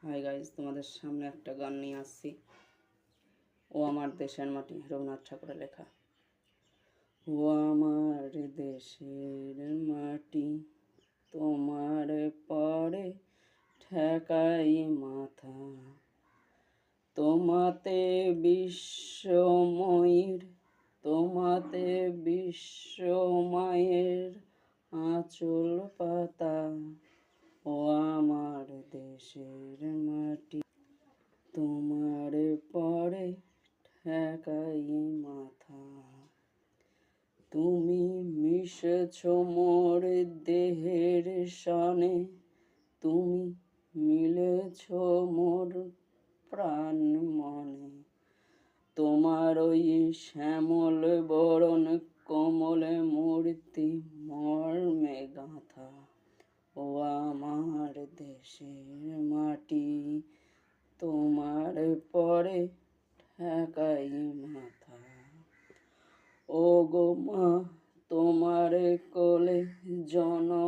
Hi guys, তোমাদের সামনে একটা গান নিয়ে আসছি। ও আমার দেশের মাটি, রবীন্দ্রনাথ ঠাকুরের লেখা। ও আমার দেশের মাটি, তোমার পরে ঠেকাই মাথা। তোমাতে বিশ্বময়ীর, তোমাতে বিশ্বমায়ের আঁচল পাতা। ও আমার দেশের মাটি, তোমার পরে ঠেকাই মাথা। তুমি মিশেছ মোর দেহের সনে, তুমি মিলেছ মোর প্রাণ মনে। তোমার ওই শ্যামল বরণ কোমল মূর্তি মর্মে গাঁথা। ও আমার দেশের মাটি, তোমার পরে ঠেকাই মাথা। ও গো মা, তোমার কোলে জনম